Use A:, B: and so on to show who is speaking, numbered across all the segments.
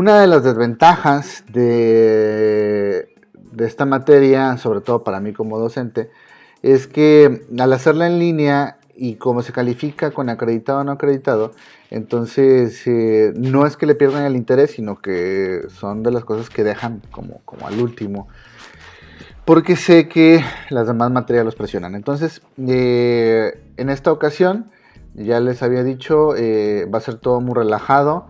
A: Una de las desventajas de esta materia, sobre todo para mí como docente, es que al hacerla en línea y como se califica con acreditado o no acreditado, entonces no es que le pierdan el interés, sino que son de las cosas que dejan como al último, porque sé que las demás materias los presionan. Entonces, en esta ocasión, ya les había dicho, va a ser todo muy relajado.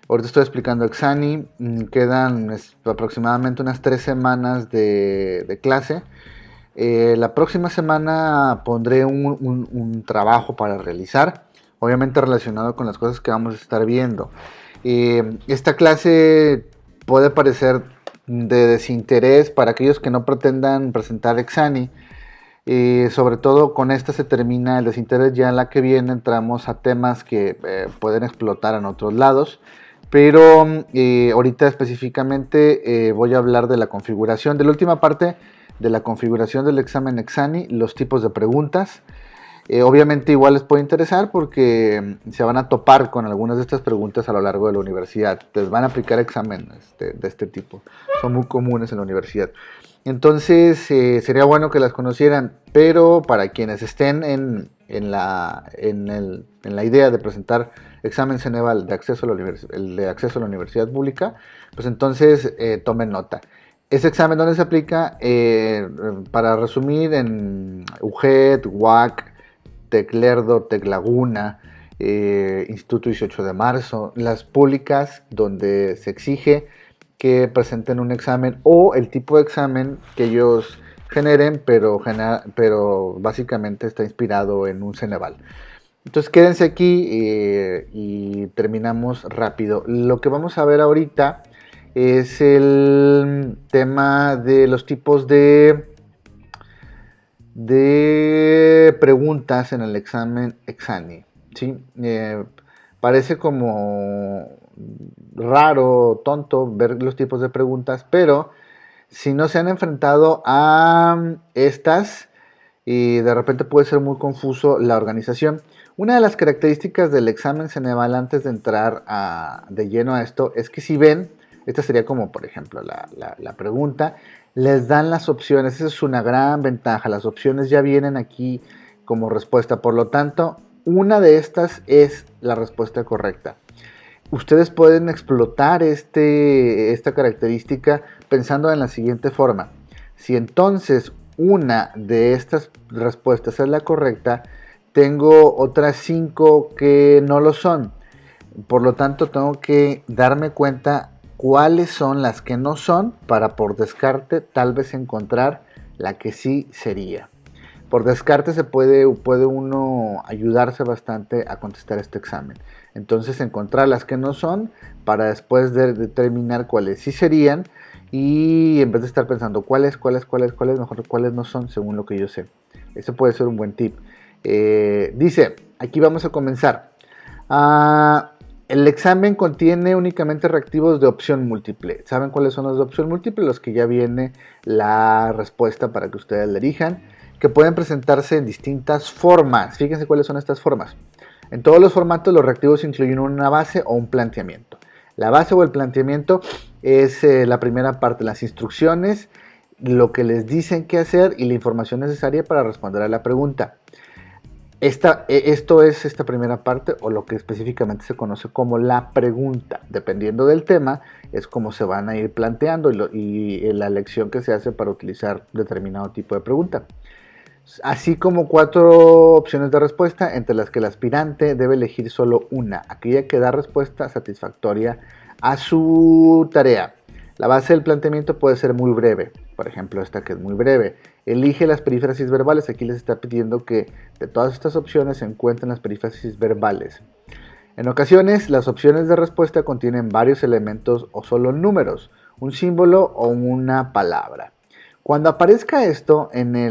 A: Ahorita estoy explicando Exani, quedan aproximadamente unas 3 semanas de clase. La próxima semana pondré un trabajo para realizar, obviamente relacionado con las cosas que vamos a estar viendo. Esta clase puede parecer de desinterés para aquellos que no pretendan presentar Exani. Sobre todo con esta se termina el desinterés. Ya en la que viene entramos a temas que pueden explotar en otros lados. Pero ahorita específicamente voy a hablar de la configuración, de la última parte de la configuración del examen Exani, los tipos de preguntas. Obviamente igual les puede interesar porque se van a topar con algunas de estas preguntas a lo largo de la universidad. Les van a aplicar exámenes de este tipo. Son muy comunes en la universidad. Entonces sería bueno que las conocieran, pero para quienes estén en la idea de presentar examen Ceneval de acceso a la universidad pública, pues entonces tomen nota. Ese examen, ¿dónde se aplica? Para resumir, en UGED, UAC, TecLerdo, TecLaguna, Instituto 18 de Marzo, las públicas donde se exige que presenten un examen o el tipo de examen que ellos generen, pero básicamente está inspirado en un Ceneval. Entonces quédense aquí y terminamos rápido. Lo que vamos a ver ahorita es el tema de los tipos de preguntas en el examen Exani. ¿Sí? Parece como raro, tonto ver los tipos de preguntas, pero si no se han enfrentado a estas, y de repente puede ser muy confuso la organización. Una de las características del examen Ceneval antes de entrar de lleno a esto es que si ven, esta sería como por ejemplo la pregunta, les dan las opciones. Esa es una gran ventaja, las opciones ya vienen aquí como respuesta, por lo tanto una de estas es la respuesta correcta. Ustedes pueden explotar esta característica pensando en la siguiente forma: si entonces una de estas respuestas es la correcta, tengo otras 5 que no lo son. Por lo tanto, tengo que darme cuenta cuáles son las que no son para, por descarte, tal vez encontrar la que sí sería. Por descarte se puede uno ayudarse bastante a contestar este examen. Entonces, encontrar las que no son para después determinar cuáles sí serían, y en vez de estar pensando cuáles, mejor cuáles no son según lo que yo sé. Ese puede ser un buen tip. Dice, aquí vamos a comenzar. El examen contiene únicamente reactivos de opción múltiple. ¿Saben cuáles son los de opción múltiple? Los que ya viene la respuesta para que ustedes la elijan, que pueden presentarse en distintas formas. Fíjense cuáles son estas formas. En todos los formatos los reactivos incluyen una base o un planteamiento. La base o el planteamiento es la primera parte, las instrucciones, lo que les dicen qué hacer y la información necesaria para responder a la pregunta. Esto es esta primera parte, o lo que específicamente se conoce como la pregunta. Dependiendo del tema, es como se van a ir planteando y la elección que se hace para utilizar determinado tipo de pregunta. Así como 4 opciones de respuesta, entre las que el aspirante debe elegir solo una, aquella que da respuesta satisfactoria a su tarea. La base del planteamiento puede ser muy breve, por ejemplo esta que es muy breve. Elige las perífrasis verbales. Aquí les está pidiendo que de todas estas opciones se encuentren las perífrasis verbales. En ocasiones, las opciones de respuesta contienen varios elementos o solo números, un símbolo o una palabra. Cuando aparezca esto,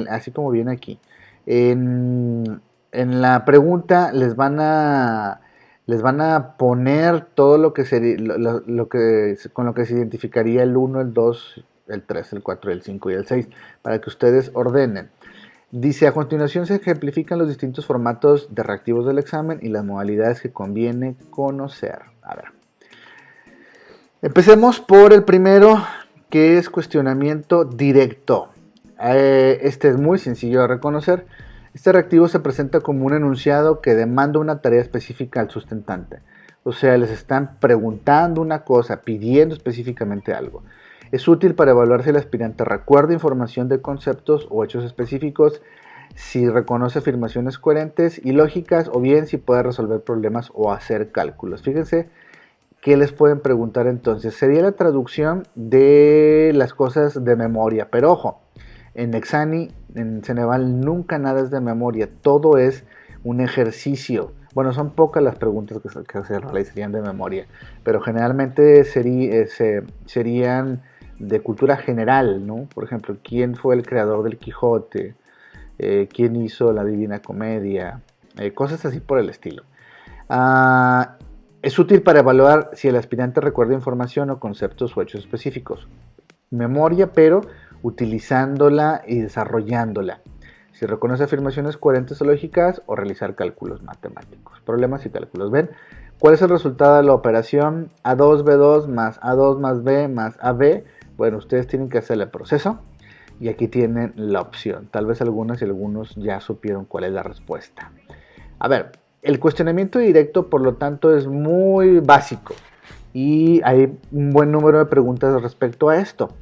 A: así como viene aquí, en la pregunta les van a poner todo lo que con lo que se identificaría el 1, el 2, el 3, el 4, el 5 y el 6, para que ustedes ordenen. Dice, a continuación se ejemplifican los distintos formatos de reactivos del examen y las modalidades que conviene conocer. A ver. Empecemos por el primero, que es cuestionamiento directo. Este es muy sencillo de reconocer. Este reactivo se presenta como un enunciado que demanda una tarea específica al sustentante. O sea, les están preguntando una cosa, pidiendo específicamente algo. Es útil para evaluar si el aspirante recuerda información de conceptos o hechos específicos, si reconoce afirmaciones coherentes y lógicas, o bien si puede resolver problemas o hacer cálculos. Fíjense qué les pueden preguntar entonces. Sería la traducción de las cosas de memoria, pero ojo, en Exani, en Ceneval, nunca nada es de memoria, todo es un ejercicio. Bueno, son pocas las preguntas que se realizarían de memoria, pero generalmente serían de cultura general, ¿no? Por ejemplo, ¿quién fue el creador del Quijote? ¿Quién hizo la Divina Comedia? Cosas así por el estilo. Es útil para evaluar si el aspirante recuerda información o conceptos o hechos específicos. Memoria, pero utilizándola y desarrollándola. Si reconoce afirmaciones coherentes o lógicas, o realizar cálculos matemáticos. Problemas y cálculos. ¿Ven? ¿Cuál es el resultado de la operación A2B2 más A2 más B más AB? Bueno, ustedes tienen que hacer el proceso y aquí tienen la opción. Tal vez algunas y algunos ya supieron cuál es la respuesta. A ver, el cuestionamiento directo, por lo tanto, es muy básico y hay un buen número de preguntas respecto a esto.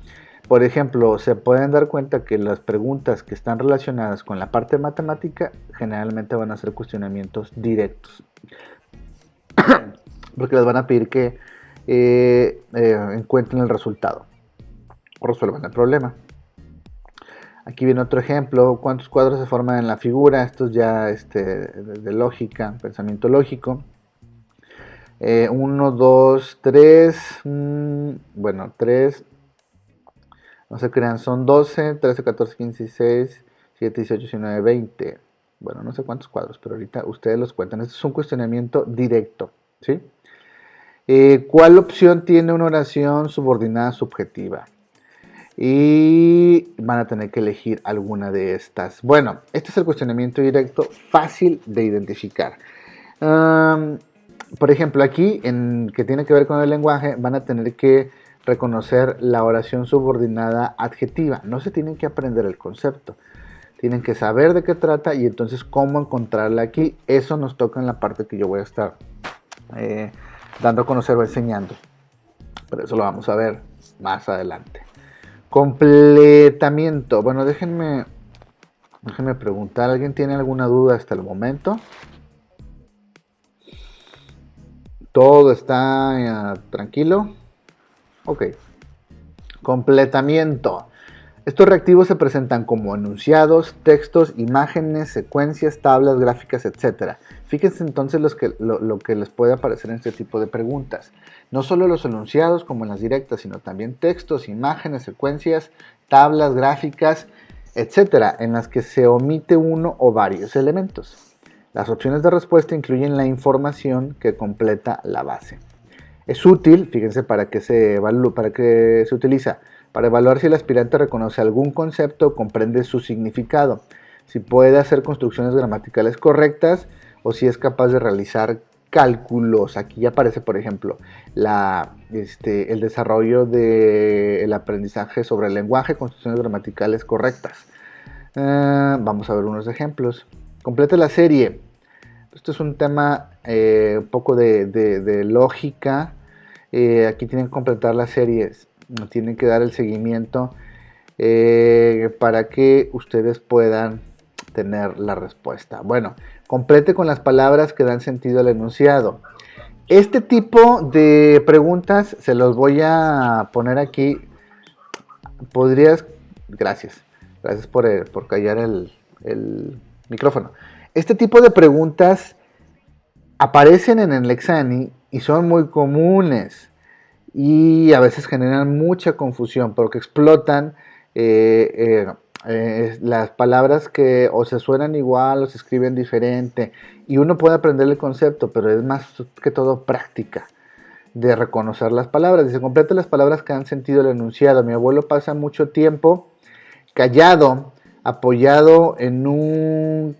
A: Por ejemplo, se pueden dar cuenta que las preguntas que están relacionadas con la parte matemática generalmente van a ser cuestionamientos directos, porque les van a pedir que encuentren el resultado o resuelvan el problema. Aquí viene otro ejemplo. ¿Cuántos cuadros se forman en la figura? Esto es ya de lógica, pensamiento lógico. 1, 2, 3. Bueno, 3. No se crean, son 12, 13, 14, 15, 16, 17, 18, 19, 20. Bueno, no sé cuántos cuadros, pero ahorita ustedes los cuentan. Este es un cuestionamiento directo, ¿sí? ¿Cuál opción tiene una oración subordinada subjetiva? Y van a tener que elegir alguna de estas. Bueno, este es el cuestionamiento directo, fácil de identificar. Por ejemplo, aquí, que tiene que ver con el lenguaje, van a tener que reconocer la oración subordinada adjetiva. No se tienen que aprender el concepto, tienen que saber de qué trata y entonces cómo encontrarla aquí. Eso nos toca en la parte que yo voy a estar dando a conocer o enseñando, pero eso lo vamos a ver más adelante. Completamiento. Bueno, déjenme preguntar, ¿alguien tiene alguna duda hasta el momento? ¿Todo está tranquilo? Ok. Completamiento. Estos reactivos se presentan como enunciados, textos, imágenes, secuencias, tablas, gráficas, etc. Fíjense entonces lo que les puede aparecer en este tipo de preguntas. No solo los enunciados como en las directas, sino también textos, imágenes, secuencias, tablas, gráficas, etc. en las que se omite uno o varios elementos. Las opciones de respuesta incluyen la información que completa la base. Es útil, fíjense, para qué se utiliza. Para evaluar si el aspirante reconoce algún concepto o comprende su significado, si puede hacer construcciones gramaticales correctas o si es capaz de realizar cálculos. Aquí ya aparece, por ejemplo, el desarrollo del aprendizaje sobre el lenguaje, construcciones gramaticales correctas. Vamos a ver unos ejemplos. Complete la serie. Esto es un tema un poco de lógica. Aquí tienen que completar las series, tienen que dar el seguimiento para que ustedes puedan tener la respuesta. Bueno, complete con las palabras que dan sentido al enunciado. Este tipo de preguntas se los voy a poner aquí. Gracias por callar el micrófono. Este tipo de preguntas aparecen en el Exani y son muy comunes y a veces generan mucha confusión porque explotan las palabras que o se suenan igual o se escriben diferente y uno puede aprender el concepto, pero es más que todo práctica de reconocer las palabras. Dice, completa las palabras que han sentido el enunciado. Mi abuelo pasa mucho tiempo callado, apoyado en un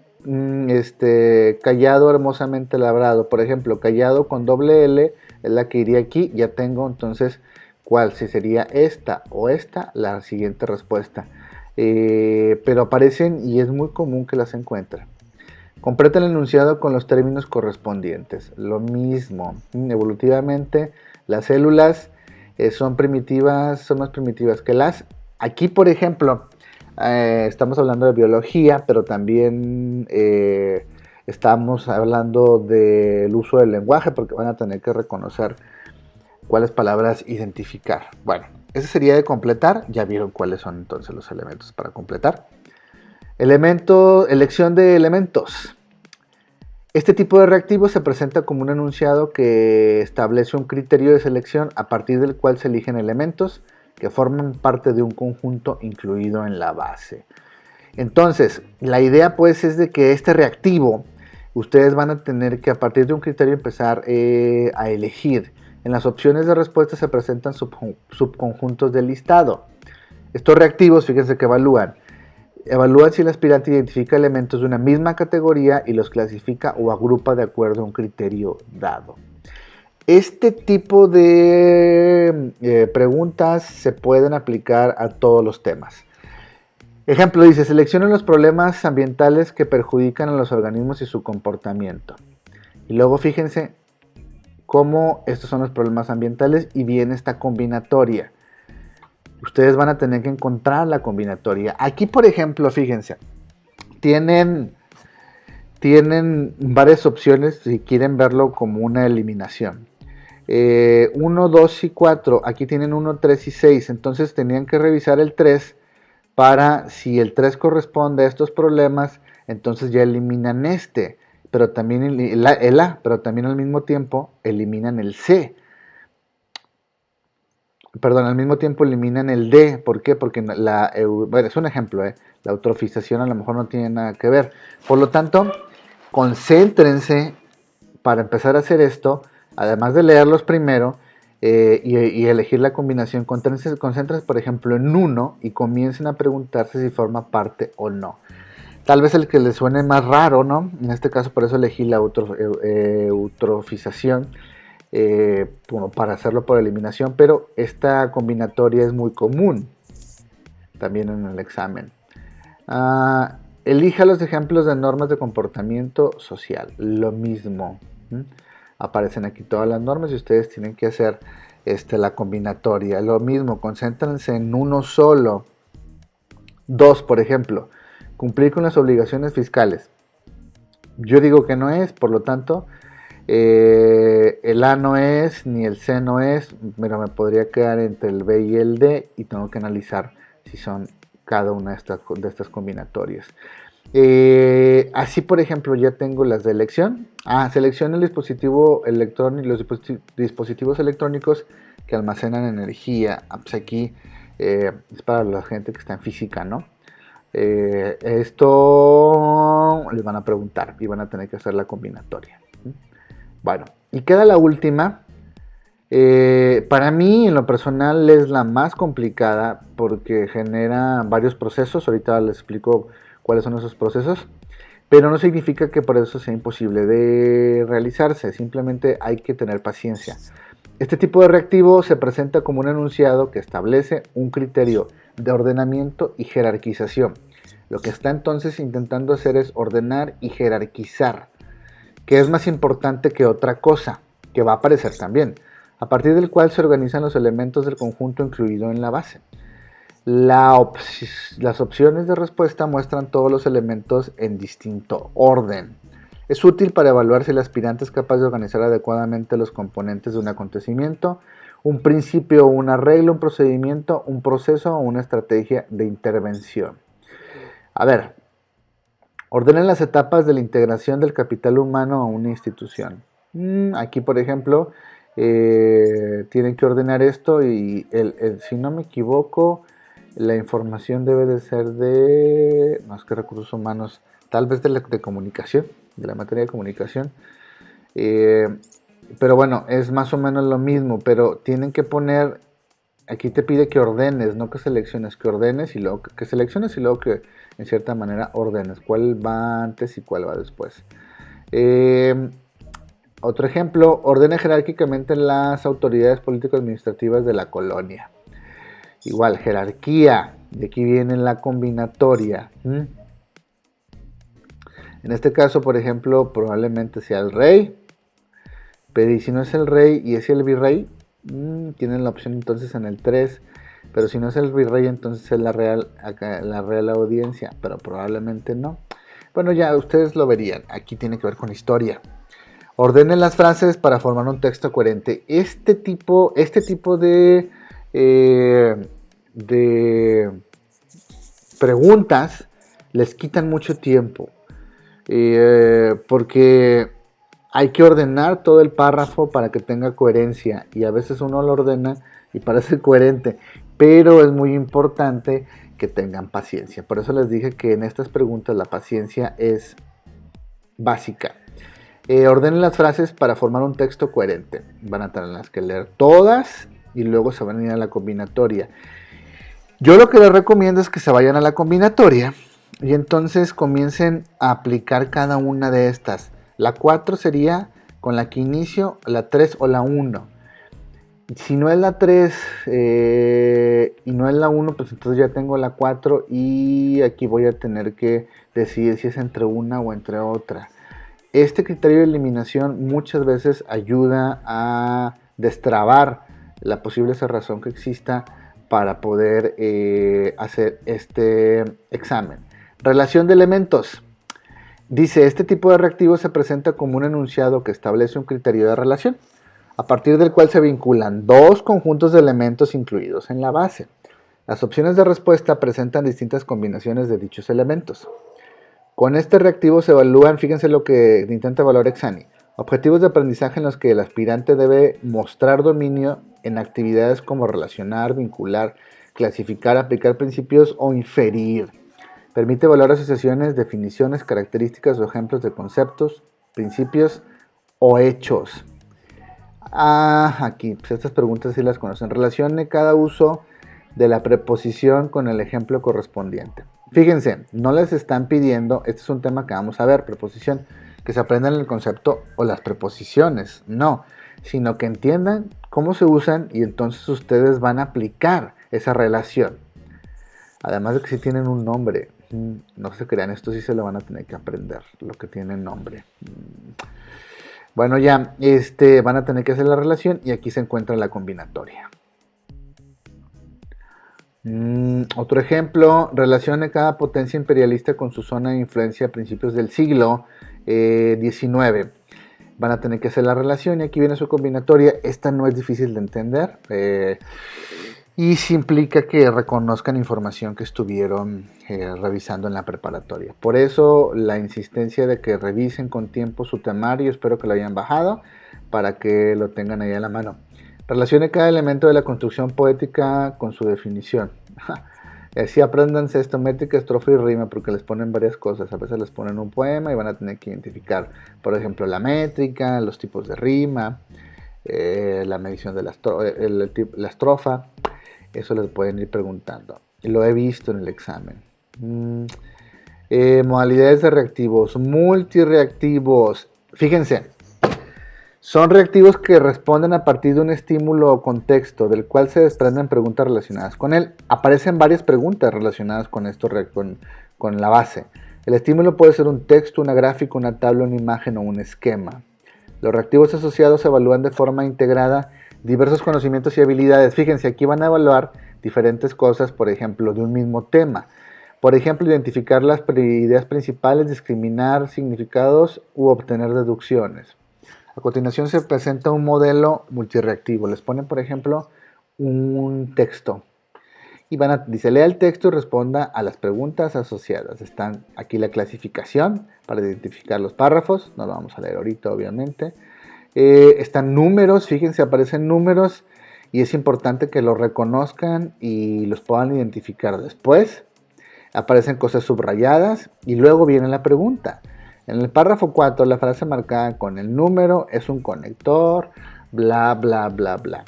A: callado hermosamente labrado. Por ejemplo, callado con doble L es la que iría aquí. Ya tengo entonces cuál, si sería esta o esta, la siguiente respuesta. Pero aparecen y es muy común que las encuentren. Completa el enunciado con los términos correspondientes. Lo mismo, evolutivamente, las células son primitivas, son más primitivas que las. Aquí, por ejemplo, estamos hablando de biología, pero también estamos hablando del uso del lenguaje, porque van a tener que reconocer cuáles palabras identificar. Bueno, ese sería de completar. Ya vieron cuáles son entonces los elementos para completar. Elección de elementos. Este tipo de reactivo se presenta como un enunciado que establece un criterio de selección a partir del cual se eligen elementos que forman parte de un conjunto incluido en la base. Entonces, la idea pues es de que este reactivo ustedes van a tener que a partir de un criterio empezar a elegir. En las opciones de respuesta se presentan subconjuntos del listado. Estos reactivos, fíjense que evalúan si el aspirante identifica elementos de una misma categoría y los clasifica o agrupa de acuerdo a un criterio dado. Este tipo de preguntas se pueden aplicar a todos los temas. Ejemplo dice, selecciona los problemas ambientales que perjudican a los organismos y su comportamiento. Y luego fíjense cómo estos son los problemas ambientales y viene esta combinatoria. Ustedes van a tener que encontrar la combinatoria. Aquí, por ejemplo, fíjense, tienen varias opciones si quieren verlo como una eliminación. 1, 2 y 4. Aquí tienen 1, 3 y 6. Entonces tenían que revisar el 3 para si el 3 corresponde a estos problemas, entonces ya eliminan este. Pero también el A, pero también al mismo tiempo eliminan el C. Perdón, al mismo tiempo eliminan el D. ¿Por qué? Porque bueno, es un ejemplo, la eutrofización a lo mejor no tiene nada que ver. Por lo tanto, concéntrense para empezar a hacer esto, además de leerlos primero y elegir la combinación, concéntrense, por ejemplo, en uno y comiencen a preguntarse si forma parte o no. Tal vez el que les suene más raro, ¿no? En este caso, por eso elegí la eutrofización. Para hacerlo por eliminación, pero esta combinatoria es muy común también en el examen. Elija los ejemplos de normas de comportamiento social. Lo mismo. Aparecen aquí todas las normas y ustedes tienen que hacer la combinatoria. Lo mismo, concéntrense en uno solo. 2, por ejemplo, cumplir con las obligaciones fiscales. Yo digo que no es, por lo tanto, el A no es, ni el C no es, pero me podría quedar entre el B y el D y tengo que analizar si son cada una de estas combinatorias. Así, por ejemplo, ya tengo las de elección. Selecciona el dispositivo electrónico, los dispositivos electrónicos que almacenan energía. Pues aquí es para la gente que está en física, ¿no? Esto les van a preguntar y van a tener que hacer la combinatoria. Bueno, y queda la última. Para mí, en lo personal, es la más complicada porque genera varios procesos. Ahorita les explico cuáles son esos procesos. Pero no significa que por eso sea imposible de realizarse. Simplemente hay que tener paciencia. Este tipo de reactivo se presenta como un enunciado que establece un criterio de ordenamiento y jerarquización. Lo que está entonces intentando hacer es ordenar y jerarquizar, que es más importante que otra cosa, que va a aparecer también, a partir del cual se organizan los elementos del conjunto incluido en la base. Las opciones de respuesta muestran todos los elementos en distinto orden. Es útil para evaluar si el aspirante es capaz de organizar adecuadamente los componentes de un acontecimiento, un principio o una regla, un procedimiento, un proceso o una estrategia de intervención. A ver, ordenen las etapas de la integración del capital humano a una institución. Aquí, por ejemplo, tienen que ordenar esto y si no me equivoco, la información debe de ser de, más que recursos humanos, tal vez de comunicación, de la materia de comunicación. Pero bueno, es más o menos lo mismo, pero tienen que poner aquí te pide que ordenes, no que selecciones, que ordenes y luego que selecciones y luego que en cierta manera ordenes cuál va antes y cuál va después. Otro ejemplo, ordene jerárquicamente las autoridades político-administrativas de la colonia. Igual, jerarquía, de aquí viene la combinatoria. En este caso, por ejemplo, probablemente sea el rey, pero y si no es el rey y es el virrey, tienen la opción entonces en el 3, pero si no es el virrey entonces es la real audiencia, pero probablemente no. Bueno, ya ustedes lo verían, aquí tiene que ver con historia. Ordenen las frases para formar un texto coherente. Este tipo de preguntas les quitan mucho tiempo, porque hay que ordenar todo el párrafo para que tenga coherencia, y a veces uno lo ordena y parece coherente, pero es muy importante que tengan paciencia. Por eso les dije que en estas preguntas la paciencia es básica. Ordenen las frases para formar un texto coherente. Van a tener que leer todas y luego se van a ir a la combinatoria. Yo lo que les recomiendo es que se vayan a la combinatoria y entonces comiencen a aplicar cada una de estas. La 4 sería con la que inicio, la 3 o la 1. Si no es la 3 y no es la 1, pues entonces ya tengo la 4 y aquí voy a tener que decidir si es entre una o entre otra. Este criterio de eliminación muchas veces ayuda a destrabar la posible cerrazón que exista para poder hacer este examen. Relación de elementos. Dice, este tipo de reactivo se presenta como un enunciado que establece un criterio de relación, a partir del cual se vinculan dos conjuntos de elementos incluidos en la base. Las opciones de respuesta presentan distintas combinaciones de dichos elementos. Con este reactivo se evalúan, fíjense lo que intenta evaluar Exani, objetivos de aprendizaje en los que el aspirante debe mostrar dominio en actividades como relacionar, vincular, clasificar, aplicar principios o inferir. Permite evaluar asociaciones, definiciones, características o ejemplos de conceptos, principios o hechos. Aquí, pues estas preguntas sí las conocen. Relacione cada uso de la preposición con el ejemplo correspondiente. Fíjense, no les están pidiendo, este es un tema que vamos a ver, preposición, que se aprendan el concepto o las preposiciones, no, sino que entiendan cómo se usan y entonces ustedes van a aplicar esa relación. Además de que si tienen un nombre, no se crean, esto sí se lo van a tener que aprender, lo que tiene nombre. Bueno, ya, van a tener que hacer la relación y aquí se encuentra la combinatoria. Otro ejemplo, relacione cada potencia imperialista con su zona de influencia a principios del siglo XIX. Van a tener que hacer la relación y aquí viene su combinatoria. Esta no es difícil de entender y sí implica que reconozcan información que estuvieron revisando en la preparatoria. Por eso la insistencia de que revisen con tiempo su temario, espero que lo hayan bajado para que lo tengan ahí a la mano. Relacione cada elemento de la construcción poética con su definición. Así apréndanse esto, métrica, estrofa y rima, porque les ponen varias cosas. A veces les ponen un poema y van a tener que identificar, por ejemplo, la métrica, los tipos de rima, la medición de la estrofa. Eso les pueden ir preguntando. Lo he visto en el examen. Modalidades de reactivos, multireactivos. Fíjense. Son reactivos que responden a partir de un estímulo o contexto, del cual se desprenden preguntas relacionadas con él. Aparecen varias preguntas relacionadas con esto, con la base. El estímulo puede ser un texto, una gráfica, una tabla, una imagen o un esquema. Los reactivos asociados evalúan de forma integrada diversos conocimientos y habilidades. Fíjense, aquí van a evaluar diferentes cosas, por ejemplo, de un mismo tema. Por ejemplo, identificar las ideas principales, discriminar significados u obtener deducciones. A continuación se presenta un modelo multireactivo. Les ponen, por ejemplo, un texto. Y dice, lea el texto y responda a las preguntas asociadas. Están aquí la clasificación para identificar los párrafos. No lo vamos a leer ahorita, obviamente. Están números, fíjense, aparecen números. Y es importante que los reconozcan y los puedan identificar después. Aparecen cosas subrayadas y luego viene la pregunta. En el párrafo 4, la frase marcada con el número es un conector, bla, bla, bla, bla.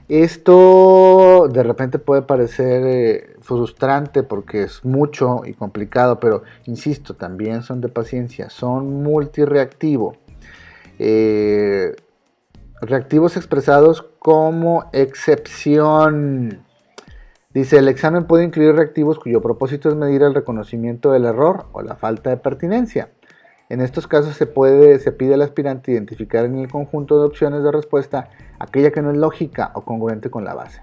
A: Esto de repente puede parecer frustrante porque es mucho y complicado, pero insisto, también son de paciencia, son multireactivo. Reactivos expresados como excepción. Dice, el examen puede incluir reactivos cuyo propósito es medir el reconocimiento del error o la falta de pertinencia. En estos casos se pide al aspirante identificar en el conjunto de opciones de respuesta aquella que no es lógica o congruente con la base.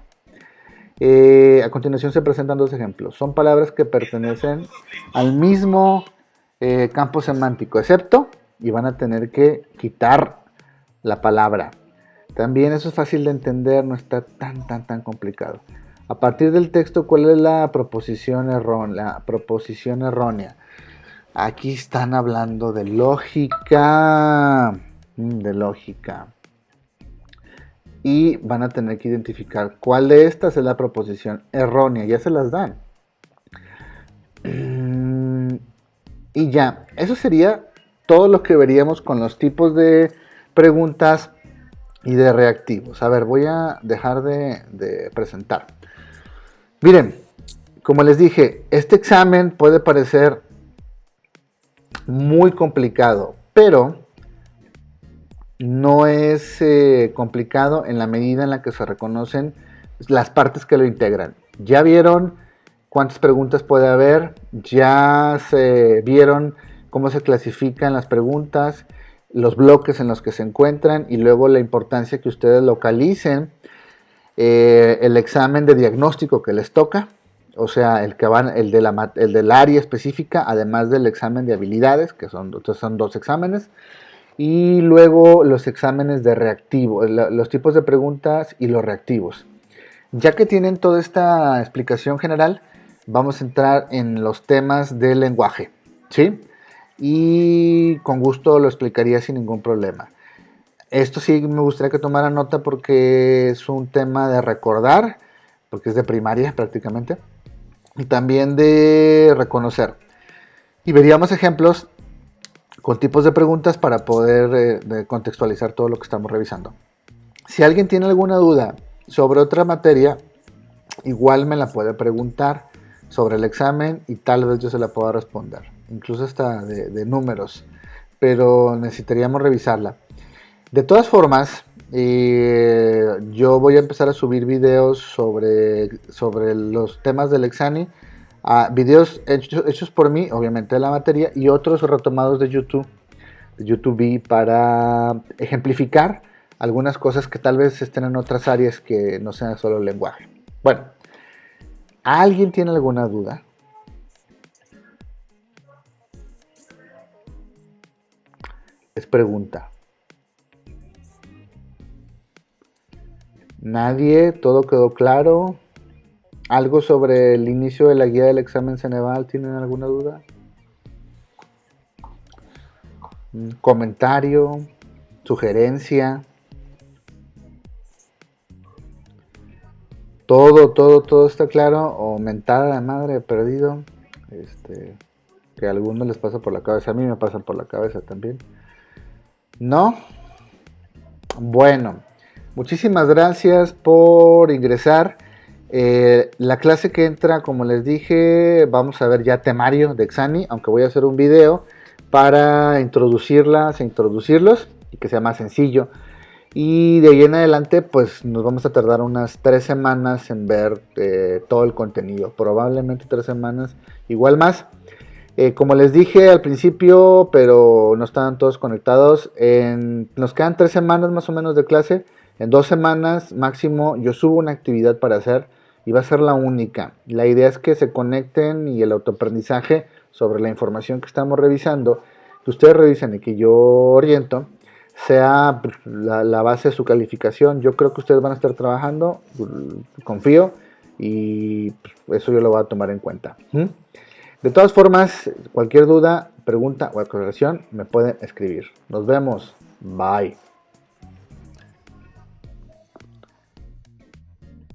A: A continuación se presentan dos ejemplos. Son palabras que pertenecen al mismo campo semántico, excepto, y van a tener que quitar la palabra. También eso es fácil de entender, no está tan complicado. A partir del texto, ¿cuál es la proposición errónea? Aquí están hablando de lógica. Y van a tener que identificar cuál de estas es la proposición errónea. Ya se las dan. Y ya, eso sería todo lo que veríamos con los tipos de preguntas y de reactivos. A ver, voy a dejar de presentar. Miren, como les dije, este examen puede parecer muy complicado, pero no es complicado en la medida en la que se reconocen las partes que lo integran. Ya vieron cuántas preguntas puede haber, ya se vieron cómo se clasifican las preguntas, los bloques en los que se encuentran y luego la importancia que ustedes localicen el examen de diagnóstico que les toca, o sea, el del área específica, además del examen de habilidades, que son dos exámenes, y luego los exámenes de reactivo, los tipos de preguntas y los reactivos. Ya que tienen toda esta explicación general, vamos a entrar en los temas del lenguaje, ¿sí? Y con gusto lo explicaría sin ningún problema. Esto sí me gustaría que tomaran nota porque es un tema de recordar, porque es de primaria prácticamente, y también de reconocer. Y veríamos ejemplos con tipos de preguntas para poder contextualizar todo lo que estamos revisando. Si alguien tiene alguna duda sobre otra materia, igual me la puede preguntar sobre el examen y tal vez yo se la pueda responder, incluso hasta de números, pero necesitaríamos revisarla. De todas formas, yo voy a empezar a subir videos sobre los temas del Exani, videos hechos por mí, obviamente de la materia, y otros retomados de YouTube para ejemplificar algunas cosas que tal vez estén en otras áreas que no sean solo el lenguaje. Bueno, ¿alguien tiene alguna duda? Es pregunta. ¿Nadie? ¿Todo quedó claro? ¿Algo sobre el inicio de la guía del examen Ceneval? ¿Tienen alguna duda? ¿Un comentario? ¿Sugerencia? Todo está claro. O mentada de madre, perdido. Que a algunos les pasa por la cabeza. A mí me pasan por la cabeza también. ¿No? Bueno, muchísimas gracias por ingresar. La clase que entra, como les dije, vamos a ver ya temario de Exani, aunque voy a hacer un video para introducirlos y que sea más sencillo. Y de ahí en adelante, pues nos vamos a tardar unas 3 semanas en ver todo el contenido. Probablemente 3 semanas, igual más. Como les dije al principio, pero no estaban todos conectados, nos quedan 3 semanas más o menos de clase. En 2 semanas máximo yo subo una actividad para hacer y va a ser la única. La idea es que se conecten y el autoaprendizaje sobre la información que estamos revisando, que ustedes revisen y que yo oriento, sea la base de su calificación. Yo creo que ustedes van a estar trabajando, confío, y eso yo lo voy a tomar en cuenta. De todas formas, cualquier duda, pregunta o aclaración me pueden escribir. Nos vemos. Bye.